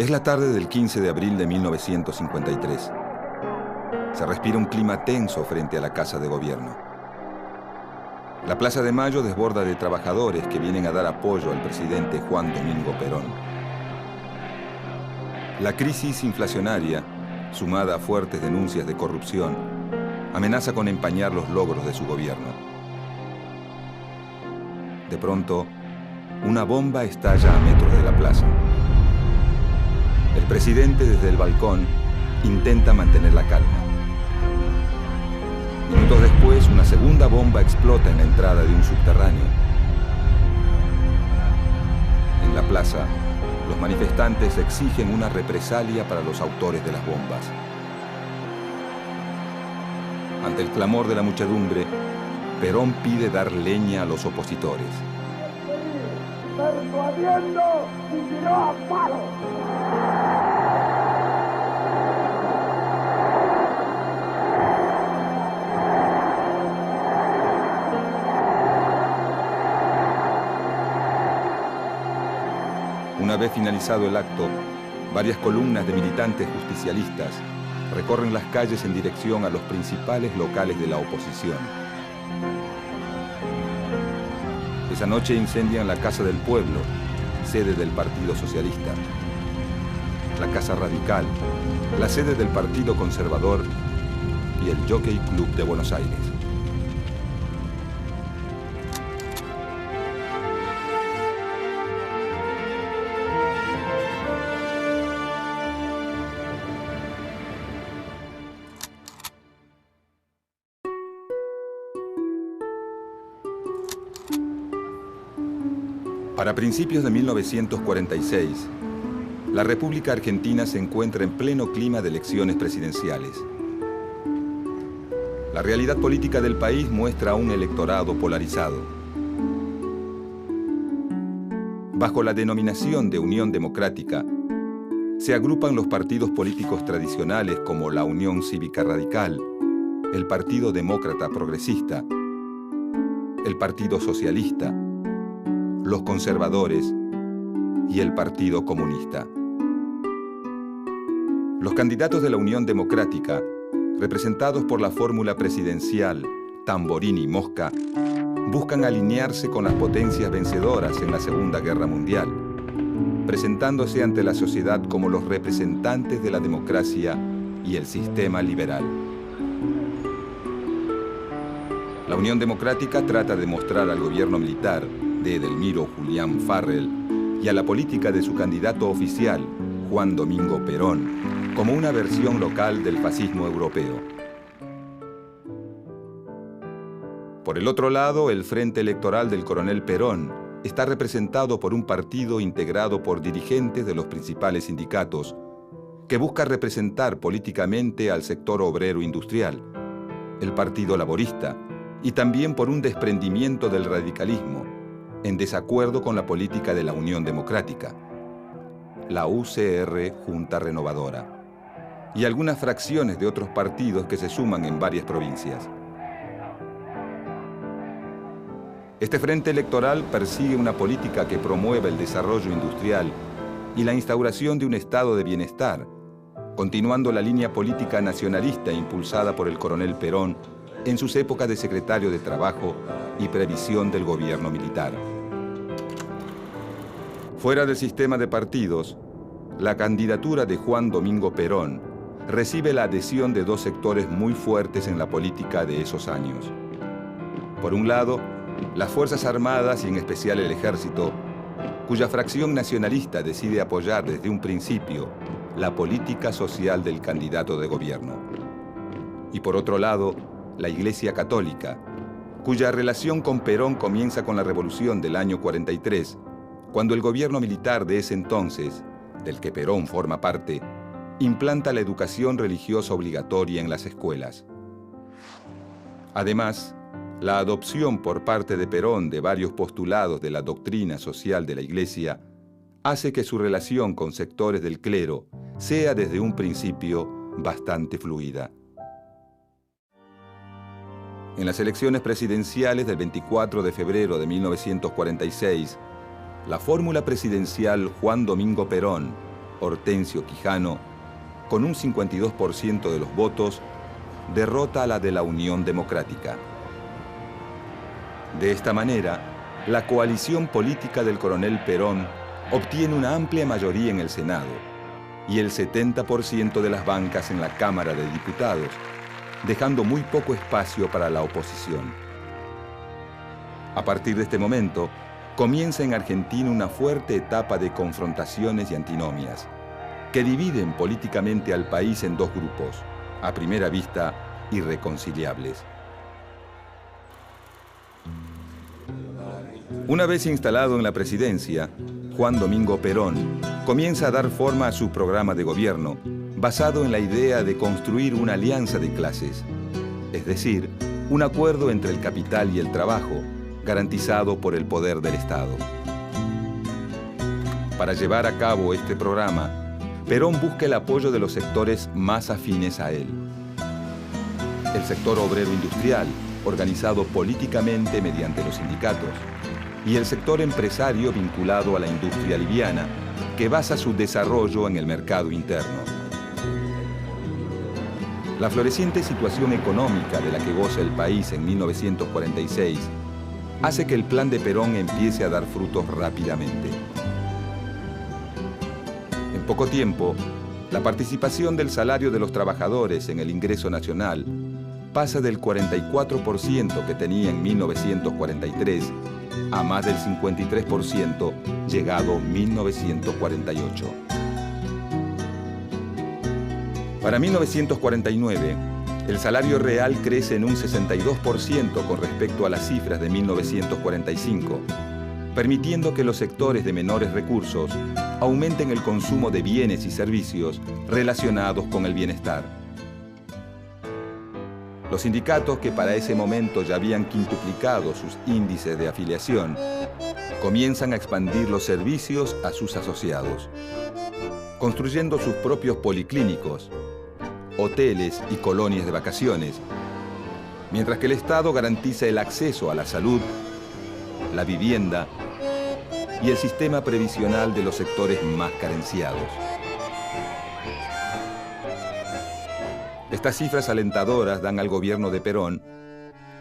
Es la tarde del 15 de abril de 1953. Se respira un clima tenso frente a la Casa de Gobierno. La Plaza de Mayo desborda de trabajadores que vienen a dar apoyo al presidente Juan Domingo Perón. La crisis inflacionaria, sumada a fuertes denuncias de corrupción, amenaza con empañar los logros de su gobierno. De pronto, una bomba estalla a metros de la plaza. El presidente, desde el balcón, intenta mantener la calma. Minutos después, una segunda bomba explota en la entrada de un subterráneo. En la plaza, los manifestantes exigen una represalia para los autores de las bombas. Ante el clamor de la muchedumbre, Perón pide dar leña a los opositores. Persuadiendo y tiró a palo. Una vez finalizado el acto, varias columnas de militantes justicialistas recorren las calles en dirección a los principales locales de la oposición. Esa noche incendian la Casa del Pueblo, sede del Partido Socialista, la Casa Radical, la sede del Partido Conservador y el Jockey Club de Buenos Aires. Para principios de 1946, la República Argentina se encuentra en pleno clima de elecciones presidenciales. La realidad política del país muestra a un electorado polarizado. Bajo la denominación de Unión Democrática, se agrupan los partidos políticos tradicionales como la Unión Cívica Radical, el Partido Demócrata Progresista, el Partido Socialista, los conservadores y el Partido Comunista. Los candidatos de la Unión Democrática, representados por la fórmula presidencial Tamborini-Mosca, buscan alinearse con las potencias vencedoras en la Segunda Guerra Mundial, presentándose ante la sociedad como los representantes de la democracia y el sistema liberal. La Unión Democrática trata de mostrar al gobierno militar de Edelmiro Julián Farrell y a la política de su candidato oficial, Juan Domingo Perón, como una versión local del fascismo europeo. Por el otro lado, el Frente Electoral del Coronel Perón está representado por un partido integrado por dirigentes de los principales sindicatos que busca representar políticamente al sector obrero industrial, el Partido Laborista, y también por un desprendimiento del radicalismo, en desacuerdo con la política de la Unión Democrática, la UCR Junta Renovadora, y algunas fracciones de otros partidos que se suman en varias provincias. Este frente electoral persigue una política que promueva el desarrollo industrial y la instauración de un estado de bienestar, continuando la línea política nacionalista impulsada por el coronel Perón en sus épocas de secretario de Trabajo y Previsión del gobierno militar. Fuera del sistema de partidos, la candidatura de Juan Domingo Perón recibe la adhesión de dos sectores muy fuertes en la política de esos años. Por un lado, las Fuerzas Armadas y en especial el Ejército, cuya fracción nacionalista decide apoyar desde un principio la política social del candidato de gobierno. Y por otro lado, la Iglesia Católica, cuya relación con Perón comienza con la Revolución del año 43, cuando el gobierno militar de ese entonces, del que Perón forma parte, implanta la educación religiosa obligatoria en las escuelas. Además, la adopción por parte de Perón de varios postulados de la doctrina social de la Iglesia hace que su relación con sectores del clero sea desde un principio bastante fluida. En las elecciones presidenciales del 24 de febrero de 1946, la fórmula presidencial Juan Domingo Perón Hortensio Quijano, con un 52% de los votos, derrota a la de la Unión Democrática. De esta manera, la coalición política del coronel Perón obtiene una amplia mayoría en el Senado y el 70% de las bancas en la Cámara de Diputados, dejando muy poco espacio para la oposición. A partir de este momento, comienza en Argentina una fuerte etapa de confrontaciones y antinomias, que dividen políticamente al país en dos grupos, a primera vista irreconciliables. Una vez instalado en la presidencia, Juan Domingo Perón comienza a dar forma a su programa de gobierno, basado en la idea de construir una alianza de clases, es decir, un acuerdo entre el capital y el trabajo, garantizado por el poder del Estado. Para llevar a cabo este programa, Perón busca el apoyo de los sectores más afines a él. El sector obrero industrial, organizado políticamente mediante los sindicatos, y el sector empresario vinculado a la industria liviana, que basa su desarrollo en el mercado interno. La floreciente situación económica de la que goza el país en 1946 hace que el plan de Perón empiece a dar frutos rápidamente. En poco tiempo, la participación del salario de los trabajadores en el ingreso nacional pasa del 44% que tenía en 1943 a más del 53% llegado 1948. Para 1949, el salario real crece en un 62% con respecto a las cifras de 1945, permitiendo que los sectores de menores recursos aumenten el consumo de bienes y servicios relacionados con el bienestar. Los sindicatos, que para ese momento ya habían quintuplicado sus índices de afiliación, comienzan a expandir los servicios a sus asociados, construyendo sus propios policlínicos, hoteles y colonias de vacaciones, mientras que el Estado garantiza el acceso a la salud, la vivienda y el sistema previsional de los sectores más carenciados. Estas cifras alentadoras dan al gobierno de Perón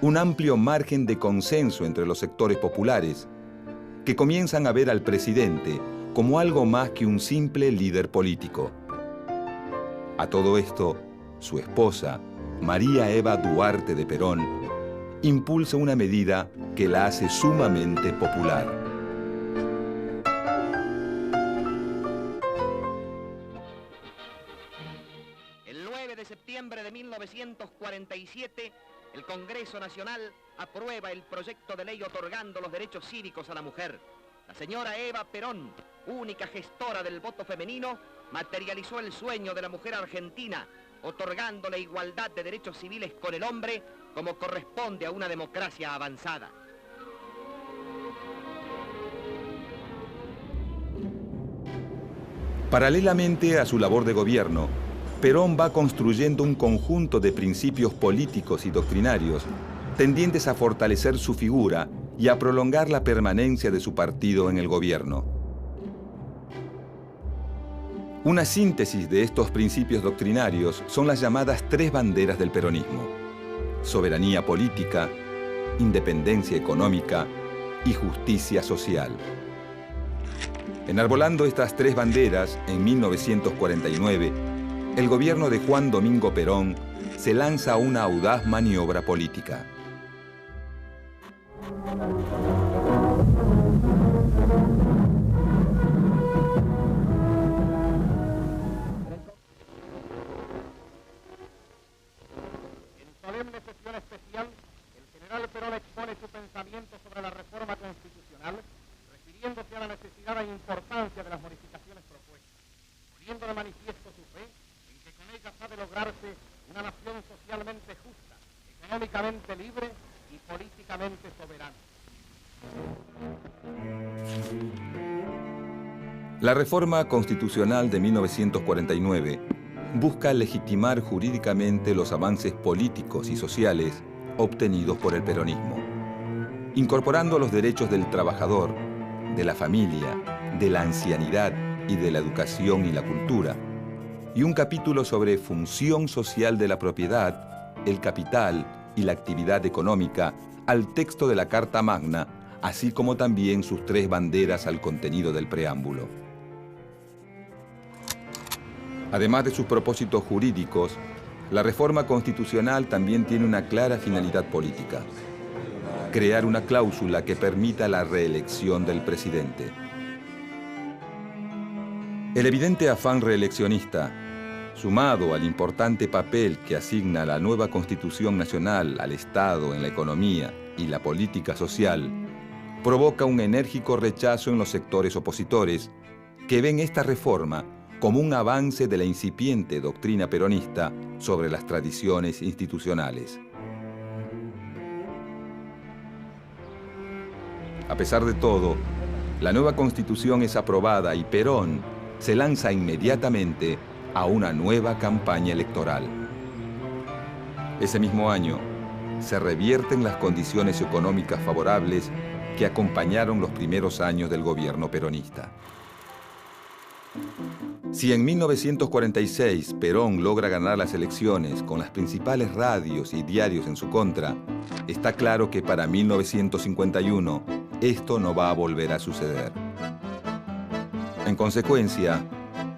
un amplio margen de consenso entre los sectores populares, que comienzan a ver al presidente como algo más que un simple líder político. A todo esto, su esposa, María Eva Duarte de Perón, impulsa una medida que la hace sumamente popular. El 9 de septiembre de 1947, el Congreso Nacional aprueba el proyecto de ley otorgando los derechos cívicos a la mujer. La señora Eva Perón, única gestora del voto femenino, materializó el sueño de la mujer argentina, otorgando la igualdad de derechos civiles con el hombre como corresponde a una democracia avanzada. Paralelamente a su labor de gobierno, Perón va construyendo un conjunto de principios políticos y doctrinarios tendientes a fortalecer su figura y a prolongar la permanencia de su partido en el gobierno. Una síntesis de estos principios doctrinarios son las llamadas tres banderas del peronismo: soberanía política, independencia económica y justicia social. Enarbolando estas tres banderas, en 1949, el gobierno de Juan Domingo Perón se lanza a una audaz maniobra política. En solemne sesión especial, el general Perón expone su pensamiento sobre la reforma constitucional, refiriéndose a la necesidad e importancia de las modificaciones propuestas, poniendo de manifiesto su fe en que con ellas ha de lograrse una nación socialmente justa, económicamente libre y políticamente soberana. La reforma constitucional de 1949 busca legitimar jurídicamente los avances políticos y sociales obtenidos por el peronismo, incorporando los derechos del trabajador, de la familia, de la ancianidad y de la educación y la cultura, y un capítulo sobre función social de la propiedad, el capital y la actividad económica al texto de la Carta Magna, así como también sus 3 banderas al contenido del preámbulo. Además de sus propósitos jurídicos, la reforma constitucional también tiene una clara finalidad política: crear una cláusula que permita la reelección del presidente. El evidente afán reeleccionista, sumado al importante papel que asigna la nueva Constitución Nacional al Estado en la economía y la política social, provoca un enérgico rechazo en los sectores opositores que ven esta reforma como un avance de la incipiente doctrina peronista sobre las tradiciones institucionales. A pesar de todo, la nueva Constitución es aprobada y Perón se lanza inmediatamente a una nueva campaña electoral. Ese mismo año, se revierten las condiciones económicas favorables que acompañaron los primeros años del gobierno peronista. Si en 1946 Perón logra ganar las elecciones con las principales radios y diarios en su contra, está claro que para 1951 esto no va a volver a suceder. En consecuencia,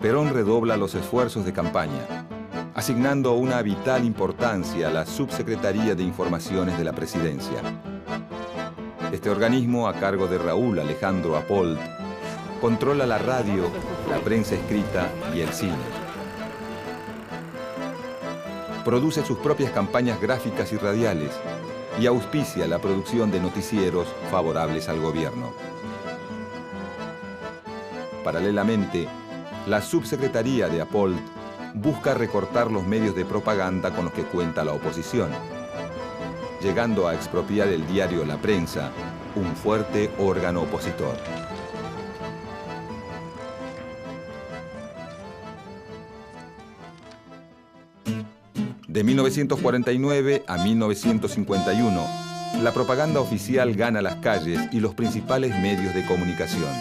Perón redobla los esfuerzos de campaña, asignando una vital importancia a la Subsecretaría de Informaciones de la Presidencia. Este organismo, a cargo de Raúl Alejandro Apold, controla la radio, la prensa escrita y el cine. Produce sus propias campañas gráficas y radiales y auspicia la producción de noticieros favorables al gobierno. Paralelamente, la Subsecretaría de Apold busca recortar los medios de propaganda con los que cuenta la oposición, llegando a expropiar el diario La Prensa, un fuerte órgano opositor. De 1949 a 1951, la propaganda oficial gana las calles y los principales medios de comunicación.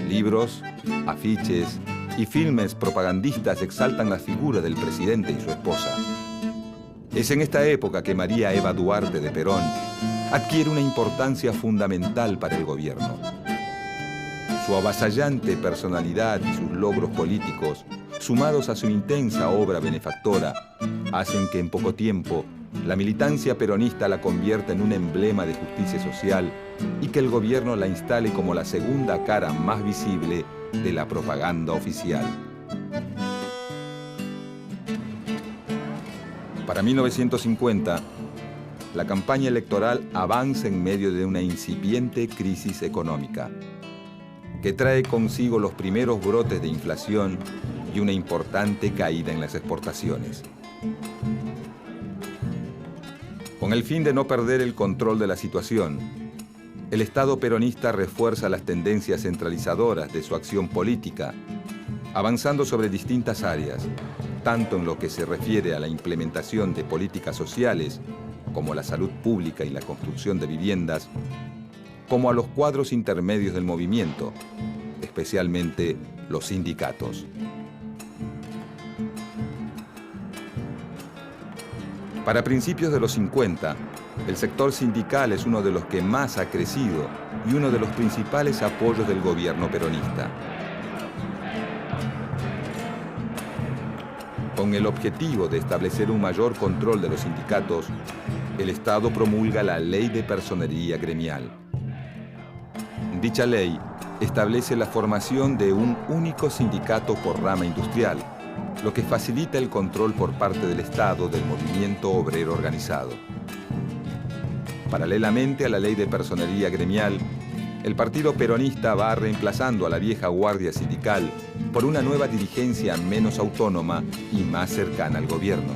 Libros, afiches y filmes propagandistas exaltan la figura del presidente y su esposa. Es en esta época que María Eva Duarte de Perón adquiere una importancia fundamental para el gobierno. Su avasallante personalidad y sus logros políticos, sumados a su intensa obra benefactora, hacen que en poco tiempo la militancia peronista la convierta en un emblema de justicia social y que el gobierno la instale como la segunda cara más visible de la propaganda oficial. Para 1950, la campaña electoral avanza en medio de una incipiente crisis económica, que trae consigo los primeros brotes de inflación y una importante caída en las exportaciones. Con el fin de no perder el control de la situación, el Estado peronista refuerza las tendencias centralizadoras de su acción política, avanzando sobre distintas áreas, tanto en lo que se refiere a la implementación de políticas sociales, como la salud pública y la construcción de viviendas, como a los cuadros intermedios del movimiento, especialmente los sindicatos. Para principios de los 50, el sector sindical es uno de los que más ha crecido y uno de los principales apoyos del gobierno peronista. Con el objetivo de establecer un mayor control de los sindicatos, el Estado promulga la Ley de Personería Gremial. Dicha ley establece la formación de un único sindicato por rama industrial, lo que facilita el control por parte del Estado del movimiento obrero organizado. Paralelamente a la Ley de Personería Gremial, el Partido Peronista va reemplazando a la vieja guardia sindical por una nueva dirigencia menos autónoma y más cercana al gobierno.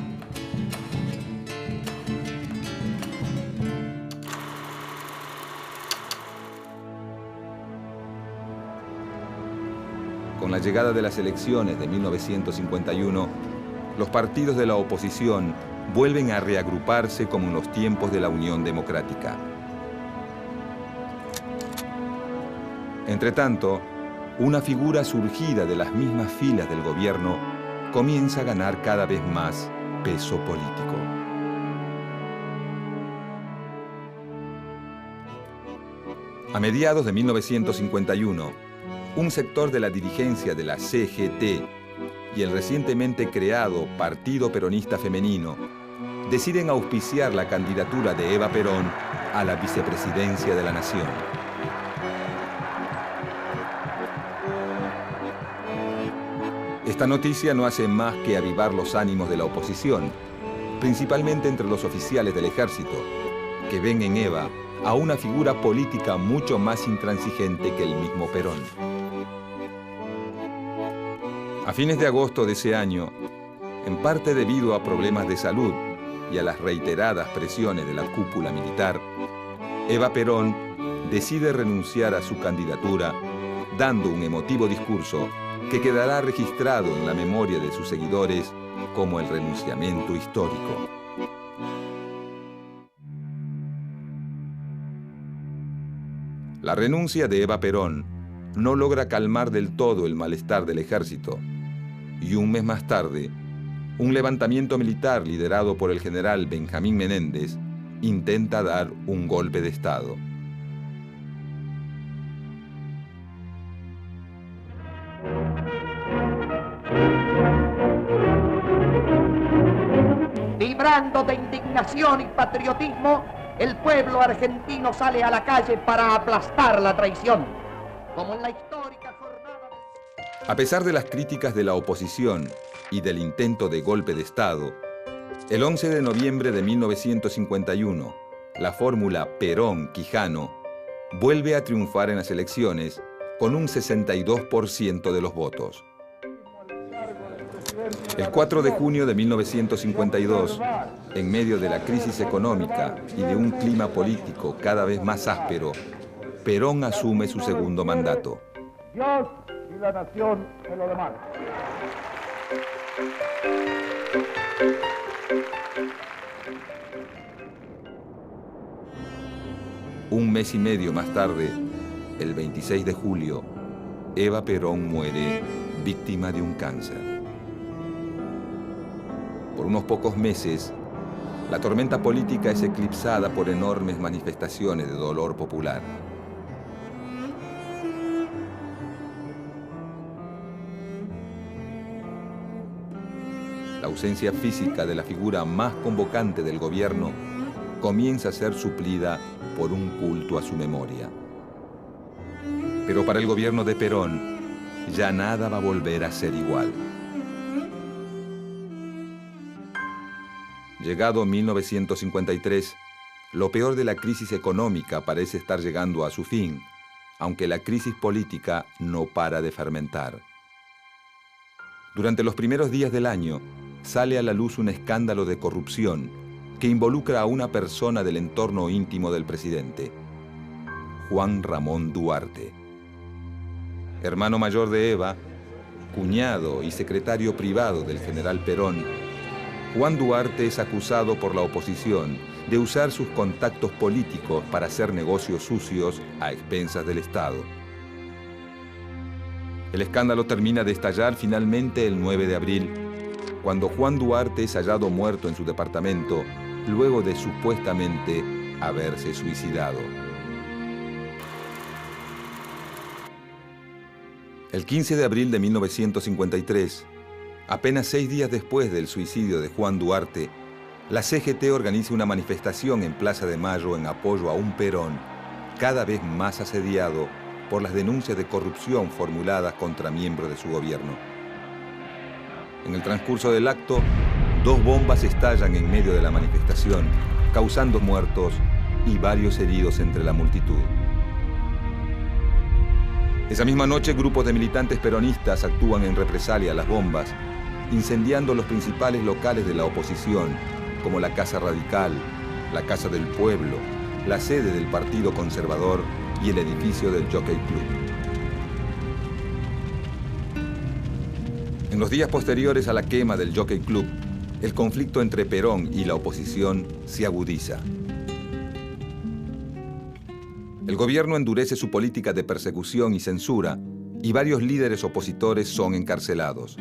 Con la llegada de las elecciones de 1951, los partidos de la oposición vuelven a reagruparse como en los tiempos de la Unión Democrática. Entretanto, una figura surgida de las mismas filas del gobierno comienza a ganar cada vez más peso político. A mediados de 1951, un sector de la dirigencia de la CGT y el recientemente creado Partido Peronista Femenino deciden auspiciar la candidatura de Eva Perón a la vicepresidencia de la Nación. Esta noticia no hace más que avivar los ánimos de la oposición, principalmente entre los oficiales del ejército, que ven en Eva a una figura política mucho más intransigente que el mismo Perón. A fines de agosto de ese año, en parte debido a problemas de salud y a las reiteradas presiones de la cúpula militar, Eva Perón decide renunciar a su candidatura, dando un emotivo discurso que quedará registrado en la memoria de sus seguidores como el renunciamiento histórico. La renuncia de Eva Perón no logra calmar del todo el malestar del ejército, y un mes más tarde, un levantamiento militar liderado por el general Benjamín Menéndez intenta dar un golpe de Estado. Vibrando de indignación y patriotismo, el pueblo argentino sale a la calle para aplastar la traición, como en la histórica jornada de... A pesar de las críticas de la oposición y del intento de golpe de Estado, el 11 de noviembre de 1951, la fórmula Perón-Quijano vuelve a triunfar en las elecciones con un 62% de los votos. El 4 de junio de 1952, en medio de la crisis económica y de un clima político cada vez más áspero, Perón asume su segundo mandato. Dios y la nación se lo demandan. Un mes y medio más tarde, el 26 de julio, Eva Perón muere víctima de un cáncer. Por unos pocos meses, la tormenta política es eclipsada por enormes manifestaciones de dolor popular. La ausencia física de la figura más convocante del gobierno comienza a ser suplida por un culto a su memoria. Pero para el gobierno de Perón, ya nada va a volver a ser igual. Llegado 1953, lo peor de la crisis económica parece estar llegando a su fin, aunque la crisis política no para de fermentar. Durante los primeros días del año, sale a la luz un escándalo de corrupción que involucra a una persona del entorno íntimo del presidente, Juan Ramón Duarte. Hermano mayor de Eva, cuñado y secretario privado del general Perón, Juan Duarte es acusado por la oposición de usar sus contactos políticos para hacer negocios sucios a expensas del Estado. El escándalo termina de estallar finalmente el 9 de abril, cuando Juan Duarte es hallado muerto en su departamento, luego de supuestamente haberse suicidado. El 15 de abril de 1953, apenas 6 días después del suicidio de Juan Duarte, la CGT organiza una manifestación en Plaza de Mayo en apoyo a un Perón cada vez más asediado por las denuncias de corrupción formuladas contra miembros de su gobierno. En el transcurso del acto, 2 bombas estallan en medio de la manifestación, causando muertos y varios heridos entre la multitud. Esa misma noche, grupos de militantes peronistas actúan en represalia a las bombas, incendiando los principales locales de la oposición, como la Casa Radical, la Casa del Pueblo, la sede del Partido Conservador y el edificio del Jockey Club. En los días posteriores a la quema del Jockey Club, el conflicto entre Perón y la oposición se agudiza. El gobierno endurece su política de persecución y censura, y varios líderes opositores son encarcelados.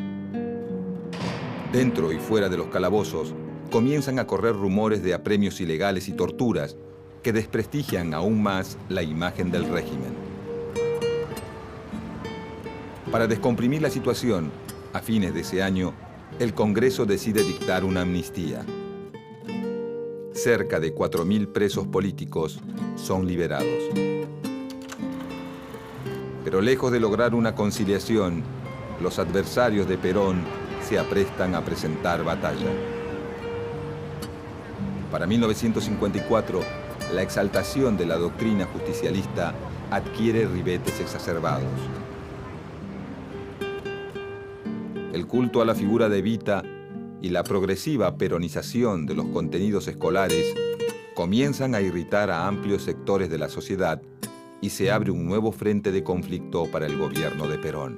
Dentro y fuera de los calabozos, comienzan a correr rumores de apremios ilegales y torturas que desprestigian aún más la imagen del régimen. Para descomprimir la situación, a fines de ese año, el Congreso decide dictar una amnistía. Cerca de 4.000 presos políticos son liberados. Pero lejos de lograr una conciliación, los adversarios de Perón se aprestan a presentar batalla. Para 1954, la exaltación de la doctrina justicialista adquiere ribetes exacerbados. El culto a la figura de Evita y la progresiva peronización de los contenidos escolares comienzan a irritar a amplios sectores de la sociedad y se abre un nuevo frente de conflicto para el gobierno de Perón.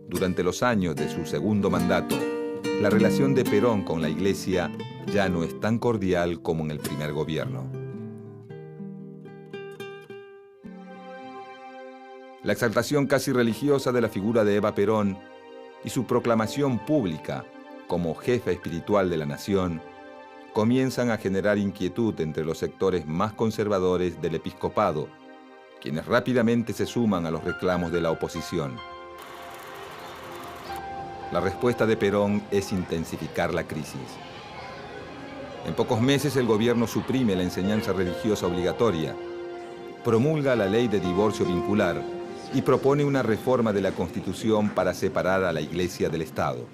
Durante los años de su segundo mandato, la relación de Perón con la Iglesia ya no es tan cordial como en el primer gobierno. La exaltación casi religiosa de la figura de Eva Perón y su proclamación pública como jefa espiritual de la nación comienzan a generar inquietud entre los sectores más conservadores del episcopado, quienes rápidamente se suman a los reclamos de la oposición. La respuesta de Perón es intensificar la crisis. En pocos meses el gobierno suprime la enseñanza religiosa obligatoria, promulga la ley de divorcio vincular y propone una reforma de la Constitución para separar a la Iglesia del Estado.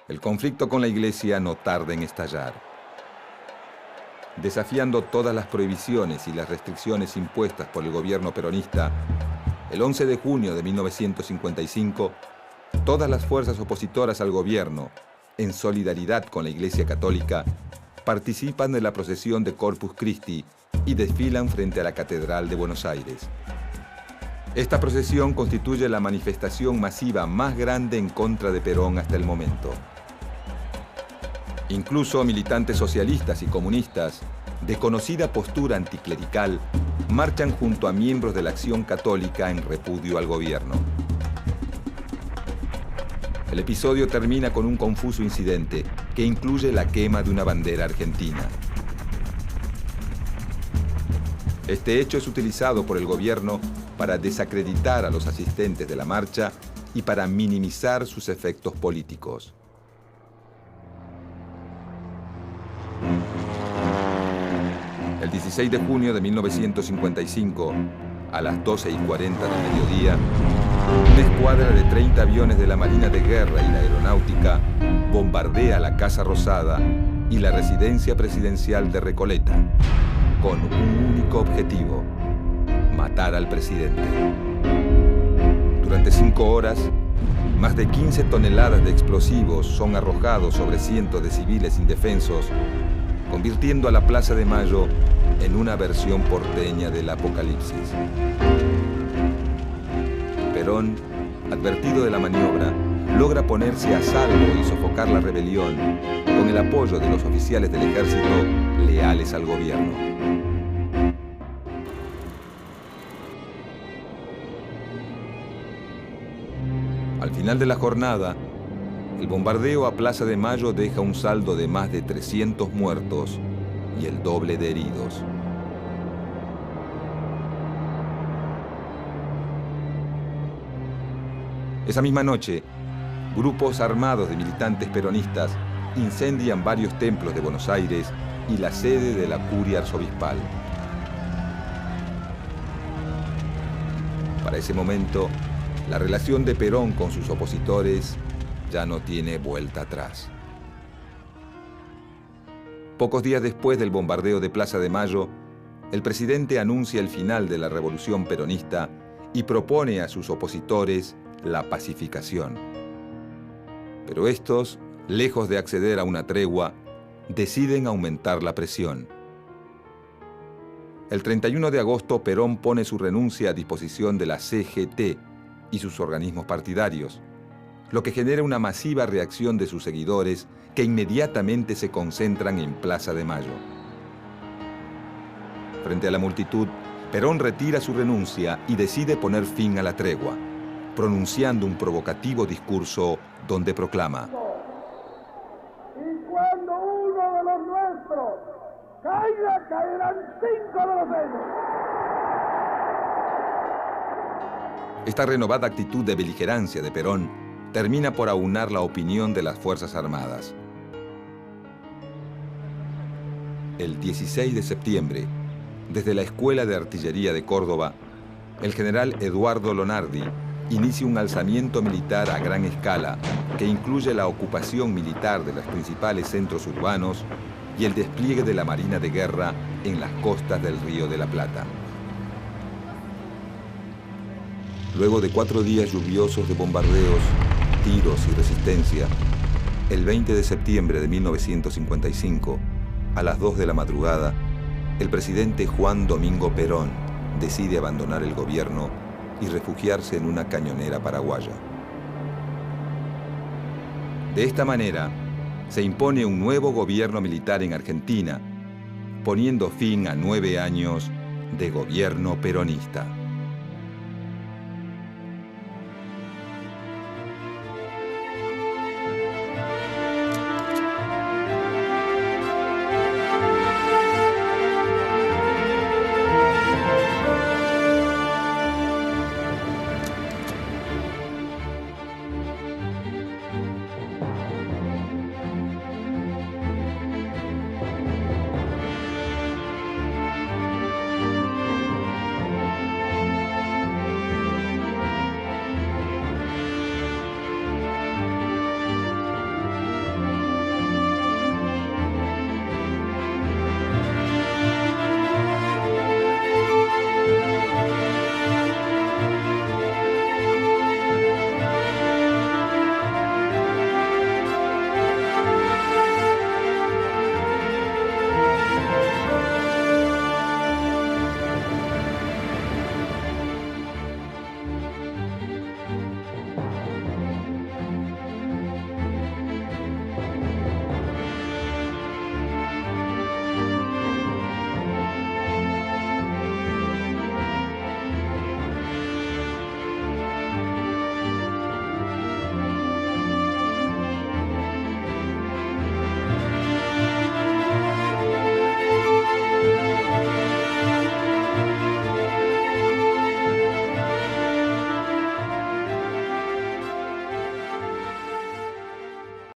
El conflicto con la Iglesia no tarda en estallar. Desafiando todas las prohibiciones y las restricciones impuestas por el gobierno peronista, el 11 de junio de 1955, todas las fuerzas opositoras al gobierno, en solidaridad con la Iglesia Católica, participan de la procesión de Corpus Christi y desfilan frente a la Catedral de Buenos Aires. Esta procesión constituye la manifestación masiva más grande en contra de Perón hasta el momento. Incluso militantes socialistas y comunistas, de conocida postura anticlerical, marchan junto a miembros de la Acción Católica en repudio al gobierno. El episodio termina con un confuso incidente que incluye la quema de una bandera argentina. Este hecho es utilizado por el gobierno para desacreditar a los asistentes de la marcha y para minimizar sus efectos políticos. El 16 de junio de 1955, a las 12:40 del mediodía, una escuadra de 30 aviones de la Marina de Guerra y la Aeronáutica bombardea la Casa Rosada y la residencia presidencial de Recoleta, con un único objetivo: matar al presidente. Durante 5 horas, más de 15 toneladas de explosivos son arrojados sobre cientos de civiles indefensos, convirtiendo a la Plaza de Mayo en una versión porteña del apocalipsis. Perón, advertido de la maniobra, logra ponerse a salvo y sofocar la rebelión con el apoyo de los oficiales del ejército leales al gobierno. Al final de la jornada, el bombardeo a Plaza de Mayo deja un saldo de más de 300 muertos y el doble de heridos. Esa misma noche, grupos armados de militantes peronistas incendian varios templos de Buenos Aires y la sede de la curia arzobispal. Para ese momento, la relación de Perón con sus opositores ya no tiene vuelta atrás. Pocos días después del bombardeo de Plaza de Mayo, el presidente anuncia el final de la revolución peronista y propone a sus opositores la pacificación. Pero estos, lejos de acceder a una tregua, deciden aumentar la presión. El 31 de agosto, Perón pone su renuncia a disposición de la CGT y sus organismos partidarios, lo que genera una masiva reacción de sus seguidores que inmediatamente se concentran en Plaza de Mayo. Frente a la multitud, Perón retira su renuncia y decide poner fin a la tregua, pronunciando un provocativo discurso donde proclama: Y cuando uno de los nuestros caiga, caerán 5 de los ellos. Esta renovada actitud de beligerancia de Perón termina por aunar la opinión de las Fuerzas Armadas. El 16 de septiembre, desde la Escuela de Artillería de Córdoba, el general Eduardo Lonardi inicia un alzamiento militar a gran escala que incluye la ocupación militar de los principales centros urbanos y el despliegue de la Marina de Guerra en las costas del Río de la Plata. Luego de 4 días lluviosos de bombardeos, tiros y resistencia, el 20 de septiembre de 1955, a las 2 de la madrugada, el presidente Juan Domingo Perón decide abandonar el gobierno y refugiarse en una cañonera paraguaya. De esta manera, se impone un nuevo gobierno militar en Argentina, poniendo fin a 9 años de gobierno peronista.